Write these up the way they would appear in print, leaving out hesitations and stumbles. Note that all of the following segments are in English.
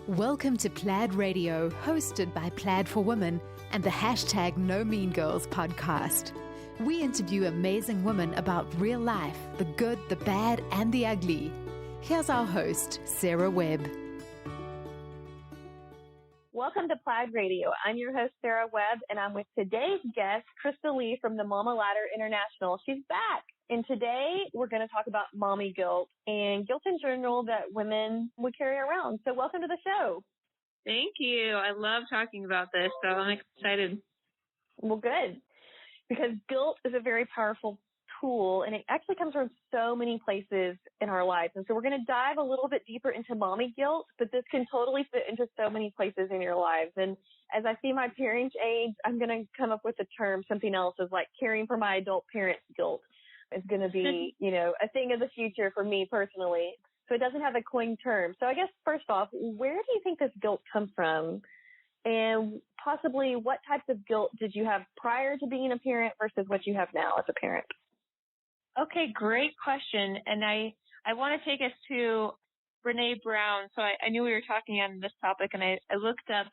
Welcome to Plaid Radio, hosted by Plaid for Women and the hashtag No Mean Girls podcast. We interview amazing women about real life, the good, the bad, and the ugly. Here's our host, Sarah Webb. Welcome to Plaid Radio. I'm your host, Sarah Webb, and I'm with today's guest, Crystalee from the Mama Ladder International. She's back. And today we're going to talk about mommy guilt and guilt in general that women would carry around. So welcome to the show. Thank you. I love talking about this, so I'm excited. Well, good. Because guilt is a very powerful tool, and it actually comes from so many places in our lives. And so we're going to dive a little bit deeper into mommy guilt, but this can totally fit into so many places in your lives. And as I see my parents age, I'm going to come up with a term, something else is like caring for my adult parents guilt. Is going to be, a thing of the future for me personally. So it doesn't have a coined term. So I guess first off, where do you think this guilt comes from? And possibly what types of guilt did you have prior to being a parent versus what you have now as a parent? Okay, great question. And I want to take us to Brene Brown. So I knew we were talking on this topic, and I looked up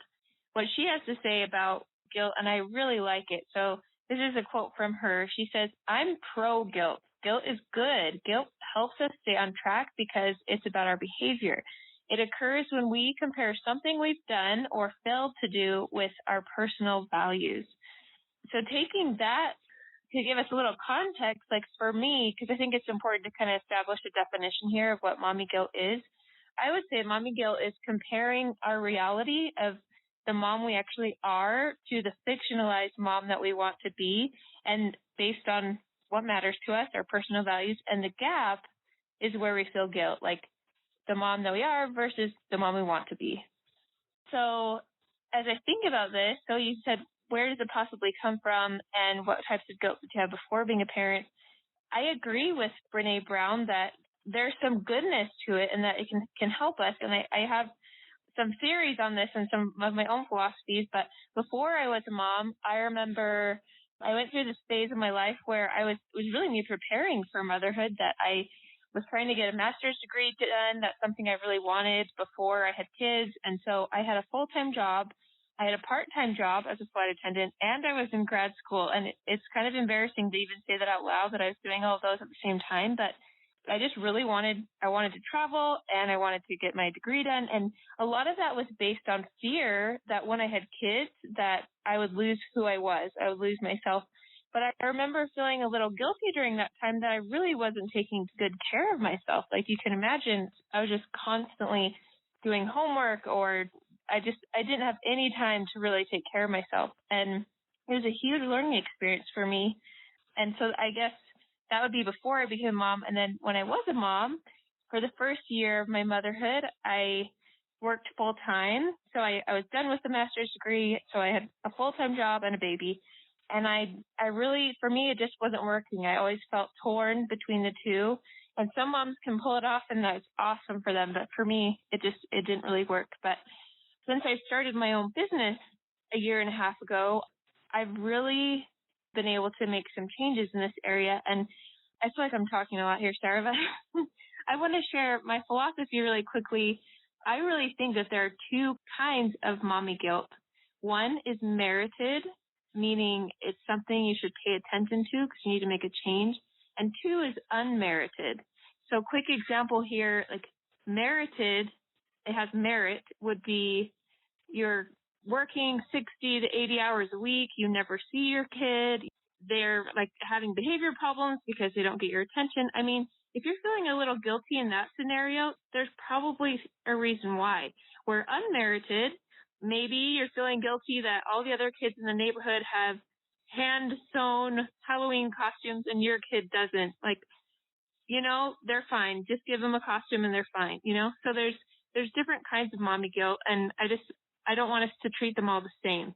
what she has to say about guilt, and I really like it. So this is a quote from her. She says, "I'm pro-guilt. Guilt is good. Guilt helps us stay on track because it's about our behavior. It occurs when we compare something we've done or failed to do with our personal values." So taking that to give us a little context, like for me, because I think it's important to kind of establish a definition here of what mommy guilt is, I would say mommy guilt is comparing our reality of the mom we actually are to the fictionalized mom that we want to be, and based on what matters to us, our personal values, and the gap is where we feel guilt, like the mom that we are versus the mom we want to be. So as I think about this, so you said, where does it possibly come from, and what types of guilt did you have before being a parent? I agree with Brene Brown that there's some goodness to it and that it can help us, and I have some theories on this and some of my own philosophies, but before I was a mom, I remember I went through this phase of my life where it was really me preparing for motherhood, that I was trying to get a master's degree done. That's something I really wanted before I had kids. And so I had a full-time job. I had a part-time job as a flight attendant, and I was in grad school. And it's kind of embarrassing to even say that out loud, that I was doing all of those at the same time, but I just really wanted to travel, and I wanted to get my degree done. And a lot of that was based on fear that when I had kids, that I would lose who I was. I would lose myself. But I remember feeling a little guilty during that time that I really wasn't taking good care of myself. Like you can imagine, I was just constantly doing homework, or I didn't have any time to really take care of myself. And it was a huge learning experience for me. And so I guess that would be before I became a mom. And then when I was a mom, for the first year of my motherhood, I worked full-time. So I was done with the master's degree. So I had a full-time job and a baby. And I really, for me, it just wasn't working. I always felt torn between the two. And some moms can pull it off, and that's awesome for them. But for me, it didn't really work. But since I started my own business a year and a half ago, I've really been able to make some changes in this area. And I feel like I'm talking a lot here, Sarah, but I want to share my philosophy really quickly. I really think that there are two kinds of mommy guilt. One is merited, meaning it's something you should pay attention to because you need to make a change. And two is unmerited. So quick example here, like merited, it has merit, would be you're working 60 to 80 hours a week. You never see your kid. They're like having behavior problems because they don't get your attention. I mean, if you're feeling a little guilty in that scenario, there's probably a reason why. Where unmerited, maybe you're feeling guilty that all the other kids in the neighborhood have hand-sewn Halloween costumes and your kid doesn't. Like, they're fine. Just give them a costume and they're fine, So there's different kinds of mommy guilt, and I don't want us to treat them all the same.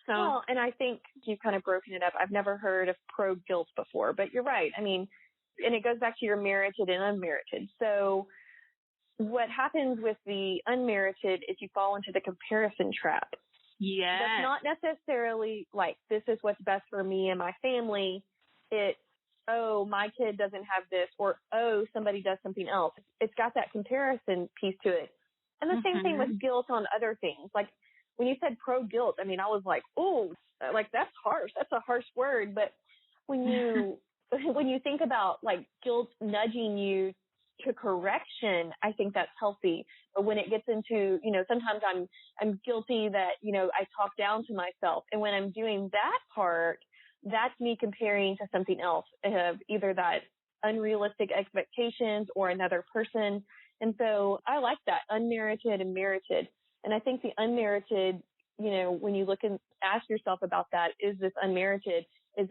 So, well, and I think you've kind of broken it up. I've never heard of pro-guilt before, but you're right. I mean, and it goes back to your merited and unmerited. So what happens with the unmerited is you fall into the comparison trap. Yeah. That's not necessarily like, this is what's best for me and my family. It's, oh, my kid doesn't have this, or, oh, somebody does something else. It's got that comparison piece to it. And the same thing with guilt on other things. Like when you said pro-guilt, I mean, I was like, oh, like that's harsh. That's a harsh word. But when you when you think about like guilt nudging you to correction, I think that's healthy. But when it gets into, sometimes I'm guilty that, I talk down to myself. And when I'm doing that part, that's me comparing to something else, either that unrealistic expectations or another person. And so I like that, unmerited and merited. And I think the unmerited, when you look and ask yourself about that, is this unmerited?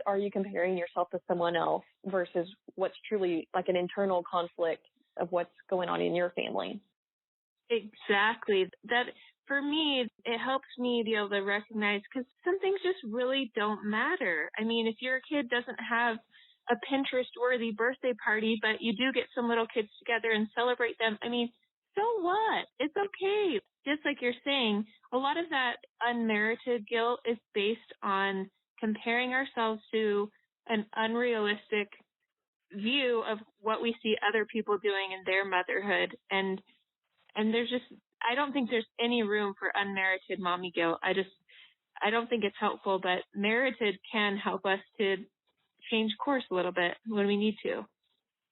Are you comparing yourself to someone else versus what's truly like an internal conflict of what's going on in your family? Exactly. That, for me, it helps me be able to recognize, because some things just really don't matter. I mean, if your kid doesn't have a Pinterest-worthy birthday party, but you do get some little kids together and celebrate them, I mean, so what? It's okay. Just like you're saying, a lot of that unmerited guilt is based on comparing ourselves to an unrealistic view of what we see other people doing in their motherhood. And there's just, I don't think there's any room for unmerited mommy guilt. I don't think it's helpful, but merited can help us to change course a little bit when we need to.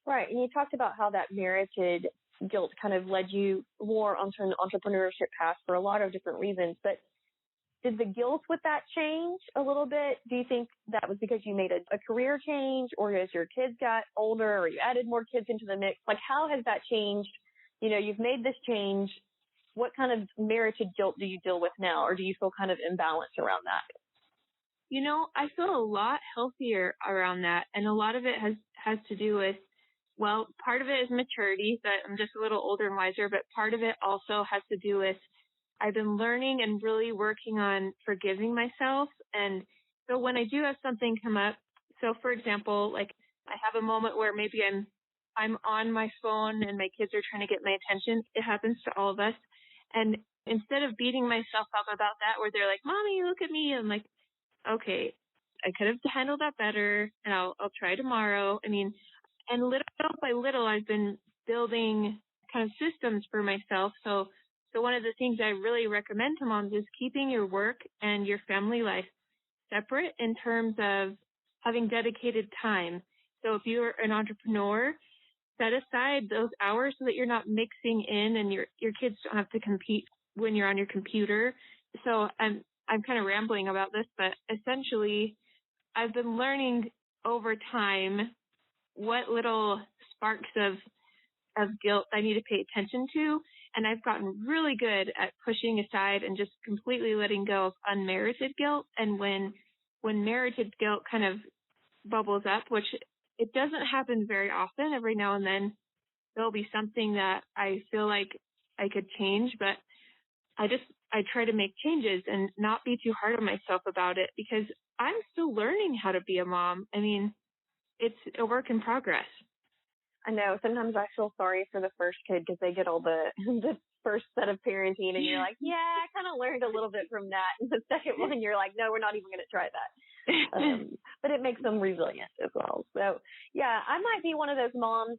Right. And you talked about how that merited guilt kind of led you more onto an entrepreneurship path for a lot of different reasons. But did the guilt with that change a little bit? Do you think that was because you made a career change, or as your kids got older, or you added more kids into the mix? Like, how has that changed? You've made this change. What kind of merited guilt do you deal with now, or do you feel kind of imbalanced around that? I feel a lot healthier around that. And a lot of it has to do with, well, part of it is maturity, that I'm just a little older and wiser, but part of it also has to do with I've been learning and really working on forgiving myself. And so when I do have something come up, so for example, like I have a moment where maybe I'm on my phone and my kids are trying to get my attention. It happens to all of us. And instead of beating myself up about that, where they're like, Mommy, look at me, I'm like, okay, I could have handled that better, and I'll try tomorrow. I mean, and little by little, I've been building kind of systems for myself. So one of the things I really recommend to moms is keeping your work and your family life separate in terms of having dedicated time. So if you're an entrepreneur, set aside those hours so that you're not mixing in and your kids don't have to compete when you're on your computer. So I'm kind of rambling about this, but essentially I've been learning over time what little sparks of guilt I need to pay attention to. And I've gotten really good at pushing aside and just completely letting go of unmerited guilt. And when merited guilt kind of bubbles up, which it doesn't happen very often, every now and then there'll be something that I feel like I could change, but I try to make changes and not be too hard on myself about it, because I'm still learning how to be a mom. I mean, it's a work in progress. I know. Sometimes I feel sorry for the first kid because they get all the first set of parenting, and you're like, yeah, I kind of learned a little bit from that. And the second one, you're like, no, we're not even going to try that. But it makes them resilient as well. So, yeah, I might be one of those moms.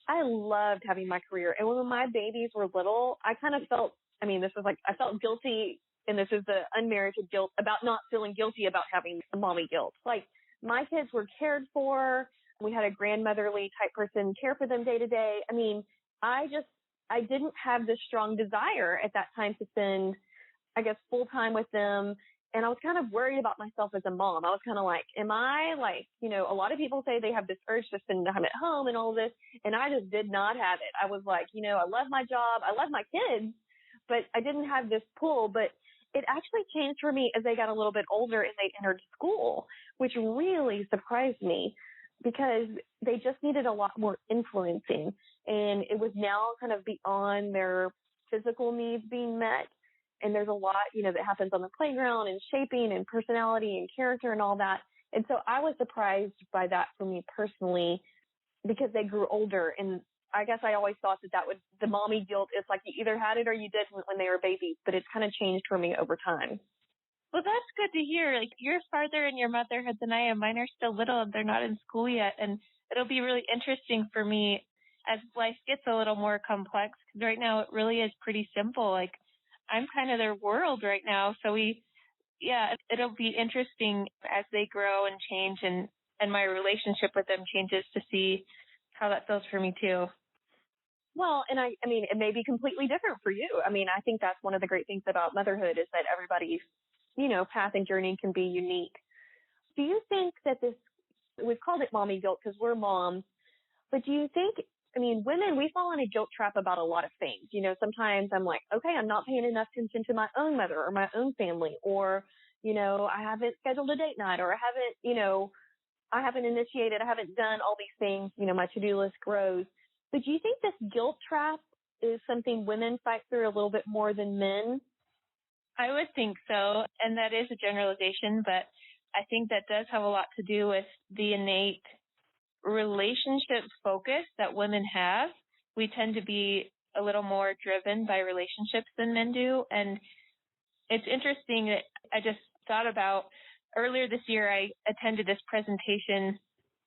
I loved having my career. And when my babies were little, I kind of felt, I felt guilty, and this is the unmerited guilt about not feeling guilty about having mommy guilt. Like, my kids were cared for. We had a grandmotherly type person care for them day to day. I mean, I didn't have this strong desire at that time to spend, I guess, full time with them. And I was kind of worried about myself as a mom. I was kind of like, am I like, a lot of people say they have this urge to spend time at home and all this. And I just did not have it. I was like, I love my job. I love my kids, but I didn't have this pull. But it actually changed for me as they got a little bit older and they entered school, which really surprised me, because they just needed a lot more influencing. And it was now kind of beyond their physical needs being met. And there's a lot, that happens on the playground, and shaping and personality and character and all that. And so I was surprised by that for me personally, because they grew older. And I guess I always thought that the mommy guilt is like you either had it or you didn't when they were babies, but it's kind of changed for me over time. Well, that's good to hear. Like, you're farther in your motherhood than I am. Mine are still little and they're not in school yet. And it'll be really interesting for me as life gets a little more complex, because right now it really is pretty simple. Like, I'm kind of their world right now. So it'll be interesting as they grow and change, and my relationship with them changes, to see how that feels for me too. Well, and I mean, it may be completely different for you. I mean, I think that's one of the great things about motherhood, is that everybody's, path and journey can be unique. Do you think that we've called it mommy guilt because we're moms, but do you think, women, we fall in a guilt trap about a lot of things. Sometimes I'm like, okay, I'm not paying enough attention to my own mother or my own family, or, I haven't scheduled a date night, or I haven't initiated, I haven't done all these things, my to-do list grows. But do you think this guilt trap is something women fight through a little bit more than men? I would think so, and that is a generalization, but I think that does have a lot to do with the innate relationship focus that women have. We tend to be a little more driven by relationships than men do, and it's interesting that I just thought about earlier this year, I attended this presentation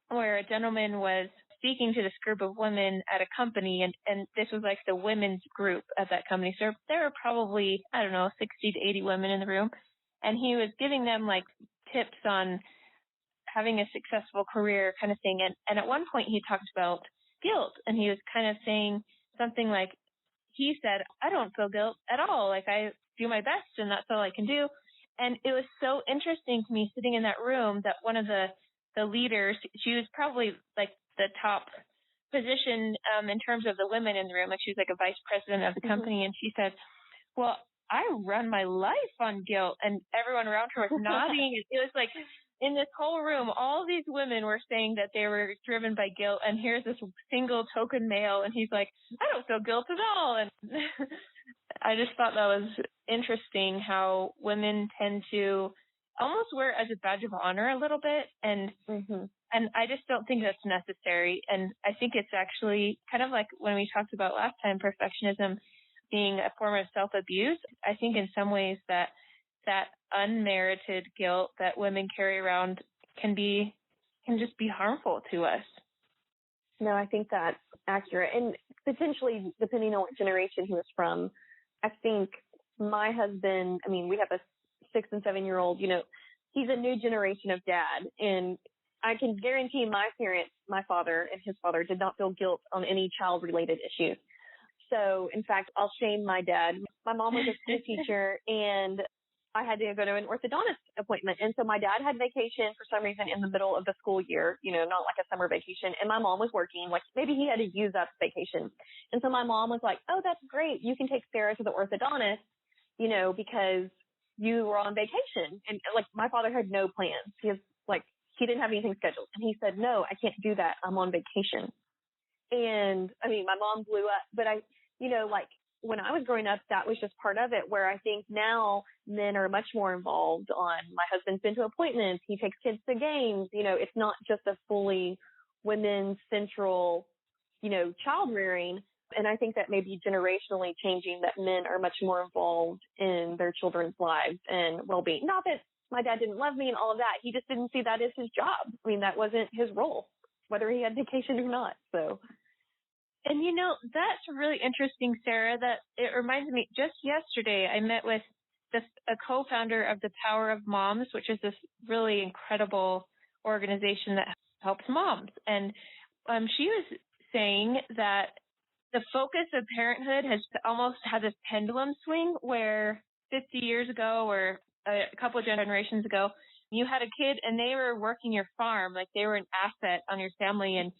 where a gentleman was speaking to this group of women at a company, and this was like the women's group at that company. So there were probably, 60 to 80 women in the room, and he was giving them like tips on having a successful career kind of thing. And at one point he talked about guilt, and he was kind of saying something like, he said, I don't feel guilt at all. Like, I do my best and that's all I can do. And it was so interesting to me sitting in that room that one of the leaders, she was probably like the top position in terms of the women in the room. Like, she was like a vice president of the company. And she said, well, I run my life on guilt. And everyone around her was nodding. It was like, in this whole room, all these women were saying that they were driven by guilt. And here's this single token male, and he's like, I don't feel guilt at all. And I just thought that was interesting how women tend to almost wear it as a badge of honor a little bit. And I just don't think that's necessary. And I think it's actually kind of like when we talked about last time, perfectionism being a form of self-abuse. I think in some ways that unmerited guilt that women carry around can just be harmful to us. No, I think that's accurate. And potentially, depending on what generation he was from, I think my husband, we have a 6 and 7 year old, he's a new generation of dad. And I can guarantee my parents, my father and his father, did not feel guilt on any child related issues. So in fact, I'll shame my dad. My mom was a school teacher, and I had to go to an orthodontist appointment. And so my dad had vacation for some reason in the middle of the school year, not like a summer vacation. And my mom was working, like maybe he had to use up vacation. And so my mom was like, oh, that's great. You can take Sarah to the orthodontist, because you were on vacation. And like, my father had no plans. He didn't have anything scheduled. And he said, no, I can't do that. I'm on vacation. And my mom blew up, but when I was growing up, that was just part of it, where I think now men are much more involved on, my husband's been to appointments, he takes kids to games, it's not just a fully women's central, child rearing. And I think that may be generationally changing, that men are much more involved in their children's lives and well-being. Not that my dad didn't love me and all of that. He just didn't see that as his job. That wasn't his role, whether he had vacation or not. So. And, that's really interesting, Sarah, that it reminds me, just yesterday I met with a co-founder of the Power of Moms, which is this really incredible organization that helps moms. And she was saying that the focus of parenthood has almost had this pendulum swing, where 50 years ago or a couple of generations ago, you had a kid and they were working your farm, like they were an asset on your family. And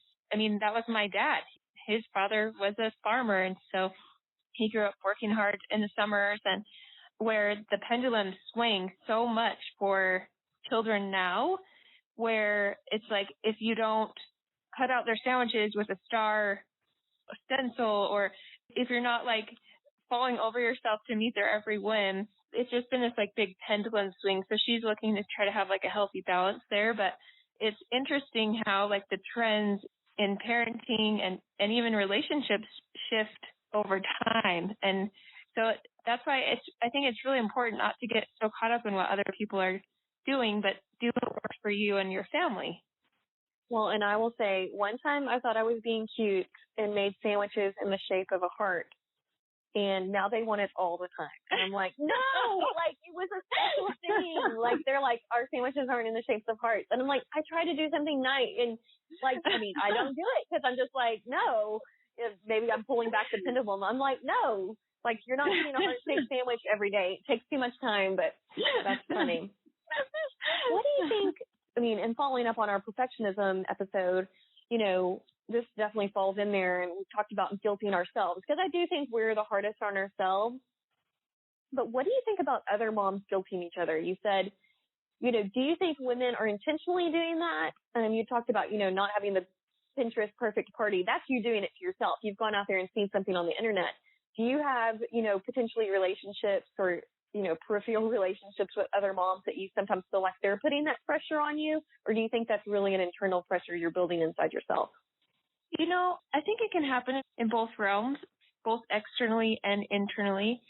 that was my dad. His father was a farmer, and so he grew up working hard in the summers, and where the pendulum swings so much for children now, where it's like, if you don't cut out their sandwiches with a star stencil, or if you're not like falling over yourself to meet their every whim, it's just been this like big pendulum swing. So she's looking to try to have like a healthy balance there. But it's interesting how like the trends in parenting and even relationships shift over time. And so that's why I think it's really important not to get so caught up in what other people are doing, but do what works for you and your family. Well, and I will say, one time I thought I was being cute and made sandwiches in the shape of a heart. And now they want it all the time. And I'm like, no, like, it was a special thing. Like, they're like, our sandwiches aren't in the shapes of hearts. And I'm like, I try to do something nice. And, like, I mean, I don't do it because I'm just like, no. Maybe I'm pulling back the pendulum. I'm like, no. Like, you're not eating a heart-shaped sandwich every day. It takes too much time, but that's funny. What do you think, I mean, and following up on our perfectionism episode, you know, this definitely falls in there, and we talked about guilting ourselves, because I do think we're the hardest on ourselves. But what do you think about other moms guilting each other? You said, you know, do you think women are intentionally doing that? You talked about, you know, not having the Pinterest perfect party. That's you doing it to yourself. You've gone out there and seen something on the internet. Do you have, you know, potentially relationships or, you know, peripheral relationships with other moms that you sometimes feel like they're putting that pressure on you? Or do you think that's really an internal pressure you're building inside yourself? You know, I think it can happen in both realms, both externally and internally.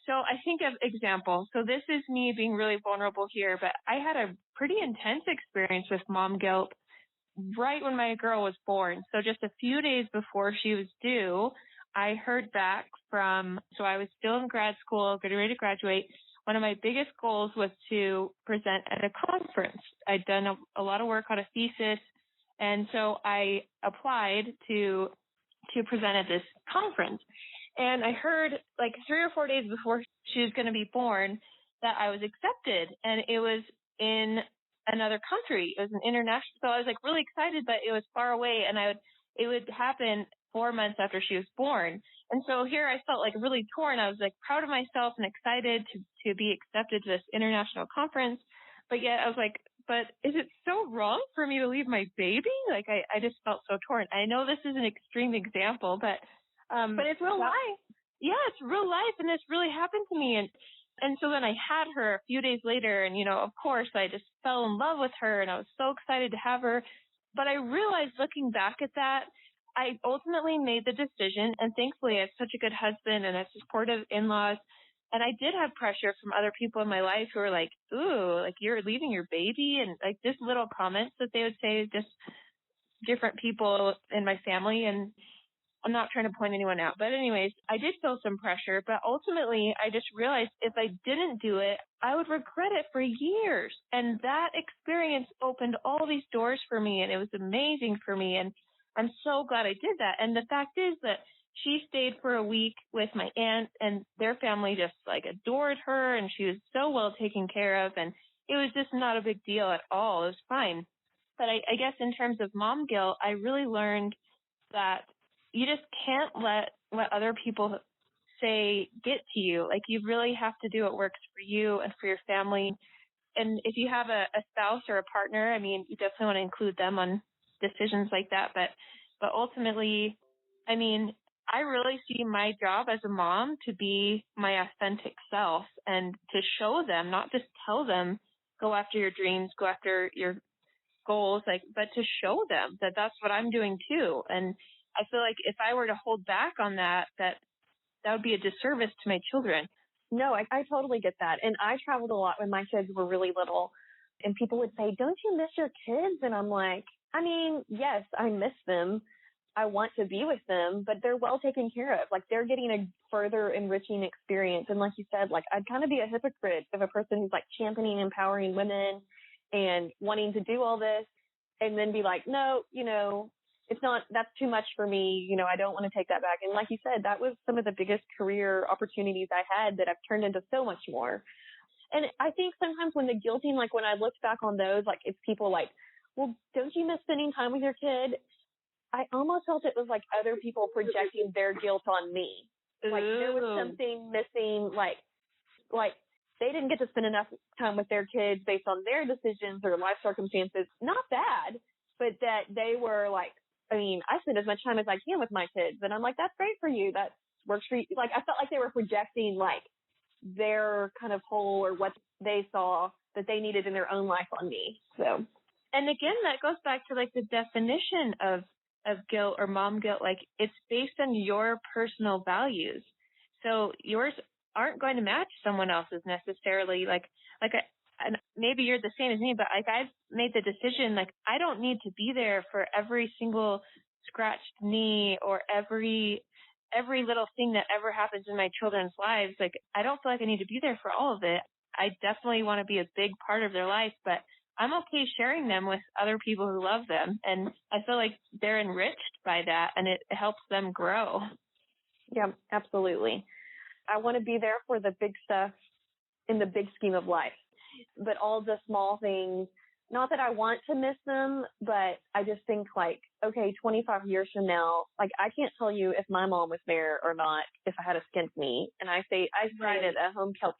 So I think of example. So this is me being really vulnerable here, but I had a pretty intense experience with mom guilt right when my girl was born. So just a few days before she was due, I heard back from, so I was still in grad school, getting ready to graduate. One of my biggest goals was to present at a conference. I'd done a lot of work on a thesis. And so I applied to present at this conference. And I heard like 3 or 4 days before she was going to be born that I was accepted. And it was in another country. It was an international. So I was like really excited, but it was far away. And it would happen 4 months after she was born. And so here I felt like really torn. I was like proud of myself and excited to be accepted to this international conference. But yet I was like, but is it so wrong for me to leave my baby? Like, I just felt so torn. I know this is an extreme example, but it's real life. Yeah, it's real life, and this really happened to me. And so then I had her a few days later, and, you know, of course, I just fell in love with her, and I was so excited to have her. But I realized looking back at that, I ultimately made the decision, and thankfully I have such a good husband and a supportive in-laws. And I did have pressure from other people in my life who were like, ooh, like you're leaving your baby, and like just little comments that they would say, just different people in my family. And I'm not trying to point anyone out. But anyways, I did feel some pressure. But ultimately, I just realized if I didn't do it, I would regret it for years. And that experience opened all these doors for me, and it was amazing for me. And I'm so glad I did that. And the fact is that she stayed for a week with my aunt, and their family just like adored her, and she was so well taken care of, and it was just not a big deal at all. It was fine. But I guess in terms of mom guilt, I really learned that you just can't let what other people say get to you. Like, you really have to do what works for you and for your family. And if you have a spouse or a partner, I mean, you definitely want to include them on decisions like that. But ultimately, I mean, I really see my job as a mom to be my authentic self and to show them, not just tell them, go after your dreams, go after your goals, like, but to show them that that's what I'm doing too. And I feel like if I were to hold back on that would be a disservice to my children. No, I totally get that. And I traveled a lot when my kids were really little, and people would say, don't you miss your kids? And I'm like, I mean, yes, I miss them. I want to be with them, but they're well taken care of. Like, they're getting a further enriching experience. And like you said, like, I'd kind of be a hypocrite of a person who's like championing, empowering women and wanting to do all this, and then be like, no, you know, it's not, that's too much for me. You know, I don't want to take that back. And like you said, that was some of the biggest career opportunities I had that I've turned into so much more. And I think sometimes when the guilting, like when I looked back on those, like it's people like, well, don't you miss spending time with your kid? I almost felt it was like other people projecting their guilt on me. Like there was something missing, like they didn't get to spend enough time with their kids based on their decisions or life circumstances. Not bad, but that they were like, I mean, I spend as much time as I can with my kids. And I'm like, that's great for you. That works for you. Like, I felt like they were projecting like their kind of whole or what they saw that they needed in their own life on me. So, and again, that goes back to like the definition of guilt or mom guilt. Like, it's based on your personal values. So yours aren't going to match someone else's necessarily. Like and maybe you're the same as me, but like I've made the decision, like I don't need to be there for every single scratched knee or every little thing that ever happens in my children's lives. Like I don't feel like I need to be there for all of it. I definitely want to be a big part of their life, but I'm okay sharing them with other people who love them. And I feel like they're enriched by that and it helps them grow. Yeah, absolutely. I want to be there for the big stuff in the big scheme of life, but all the small things, not that I want to miss them, but I just think like, okay, 25 years from now, like I can't tell you if my mom was there or not, if I had a skinned knee. And I stayed at a home health,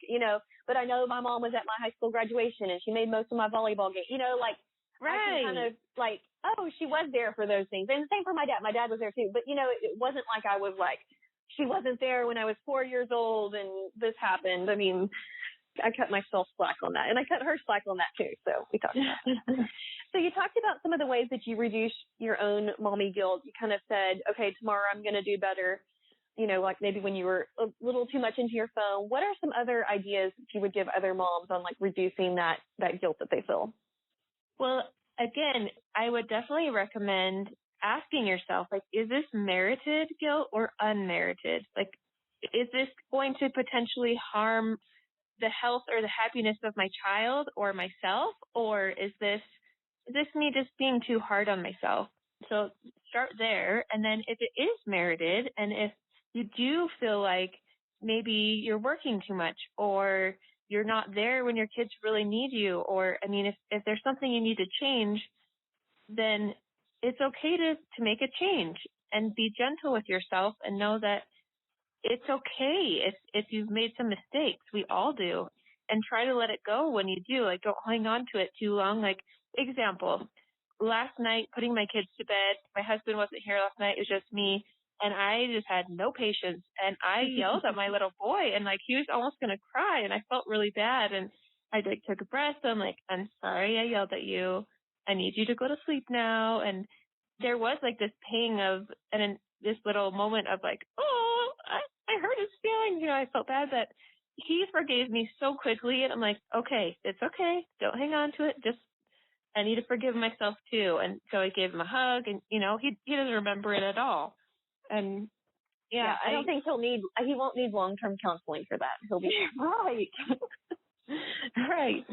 but I know my mom was at my high school graduation and she made most of my volleyball game, I can kind of like, oh, she was there for those things. And the same for my dad. My dad was there too, but it wasn't like I was like, she wasn't there when I was 4 years old and this happened. I mean, I cut myself slack on that, and I cut her slack on that too. So we talked about that. So you talked about some of the ways that you reduce your own mommy guilt. You kind of said, okay, tomorrow I'm going to do better. Like maybe when you were a little too much into your phone. What are some other ideas that you would give other moms on like reducing that guilt that they feel? Well, again, I would definitely recommend asking yourself, like, is this merited guilt or unmerited? Like, is this going to potentially harm the health or the happiness of my child or myself, or is this me just being too hard on myself? So start there, and then if it is merited, and if you do feel like maybe you're working too much, or you're not there when your kids really need you, or if there's something you need to change, then it's okay to make a change and be gentle with yourself and know that it's okay if you've made some mistakes. We all do. And try to let it go when you do. Like, don't hang on to it too long. Like, example, last night, putting my kids to bed, my husband wasn't here last night. It was just me. And I just had no patience. And I yelled at my little boy. And, like, he was almost going to cry. And I felt really bad. And I, like, took a breath. I'm like, I'm sorry I yelled at you. I need you to go to sleep now. And there was, like, this pang of, and this little moment of, like, oh, I hurt his feelings. I felt bad, but he forgave me so quickly. And I'm like, okay, it's okay. Don't hang on to it. Just, I need to forgive myself too. And so I gave him a hug, and, he doesn't remember it at all. And yeah, I don't think he won't need long-term counseling for that. He'll be right. Right.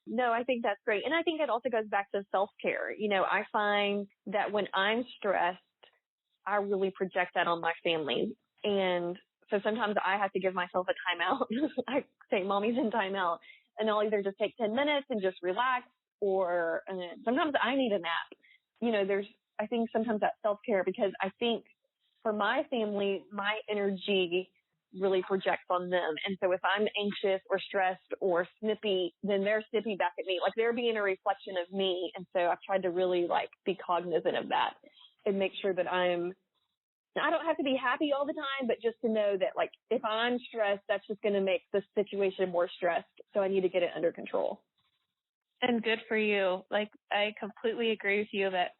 No, I think that's great. And I think it also goes back to self-care. I find that when I'm stressed, I really project that on my family. And so sometimes I have to give myself a timeout. I say, Mommy's in timeout. And I'll either just take 10 minutes and just relax, or sometimes I need a nap. I think sometimes that self-care, because I think for my family, my energy really projects on them. And so if I'm anxious or stressed or snippy, then they're snippy back at me. Like they're being a reflection of me. And so I've tried to really like be cognizant of that and make sure that I don't have to be happy all the time, but just to know that like if I'm stressed, that's just going to make the situation more stressed. So I need to get it under control. And good for you. Like I completely agree with you that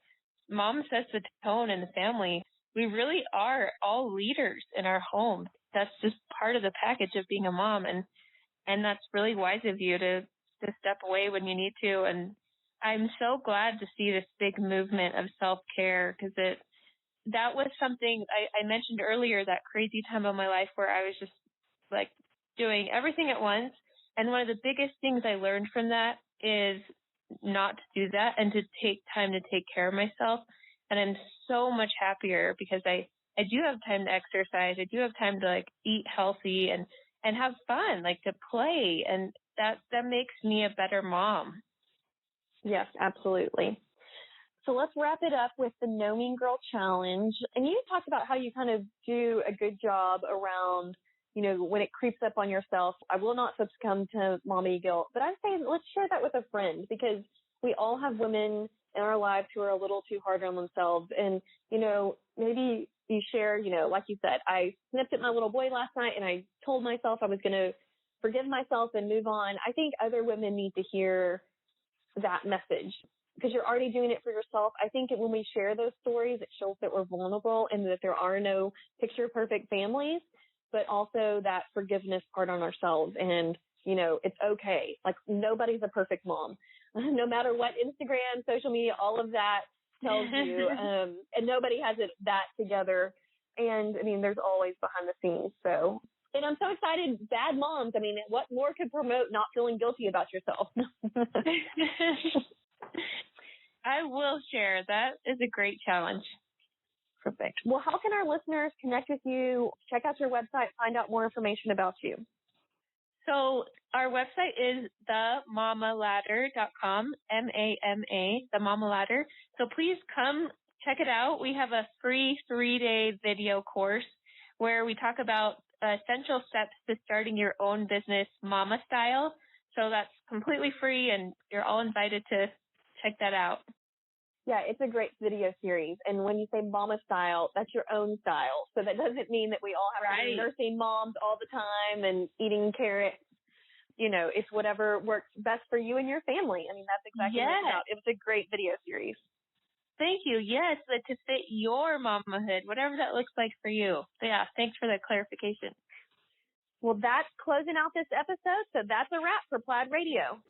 mom sets the tone in the family. We really are all leaders in our home. That's just part of the package of being a mom. And that's really wise of you to step away when you need to. And I'm so glad to see this big movement of self-care, because that was something I mentioned earlier, that crazy time of my life where I was just like doing everything at once. And one of the biggest things I learned from that is not to do that and to take time to take care of myself. And I'm so much happier because I do have time to exercise. I do have time to like eat healthy and have fun, like to play. And that makes me a better mom. Yes, absolutely. So let's wrap it up with the No Mean Girl Challenge. And you talked about how you kind of do a good job around, when it creeps up on yourself. I will not succumb to mommy guilt, but I say let's share that with a friend, because we all have women in our lives who are a little too hard on themselves. And, maybe you share, like you said, I snipped at my little boy last night and I told myself I was going to forgive myself and move on. I think other women need to hear that message, because you're already doing it for yourself. I think when we share those stories, it shows that we're vulnerable and that there are no picture perfect families, but also that forgiveness part on ourselves. And it's okay. Like, nobody's a perfect mom. No matter what Instagram, social media, all of that tells you, and nobody has that together. And I mean, there's always behind the scenes. So, and I'm so excited. Bad moms. I mean, what more could promote not feeling guilty about yourself? I will share. That is a great challenge. Perfect. Well, how can our listeners connect with you, check out your website, find out more information about you? So our website is themamaladder.com, M-A-M-A, The Mama Ladder. So please come check it out. We have a free 3-day video course where we talk about essential steps to starting your own business mama style. So that's completely free, and you're all invited to check that out. Yeah, it's a great video series. And when you say mama style, that's your own style. So that doesn't mean that we all have to be nursing moms all the time and eating carrots. It's whatever works best for you and your family. I mean, that's exactly what it's about. It was a great video series. Thank you. Yes, but to fit your mamahood, whatever that looks like for you. So yeah, thanks for that clarification. Well, that's closing out this episode. So that's a wrap for Plaid Radio.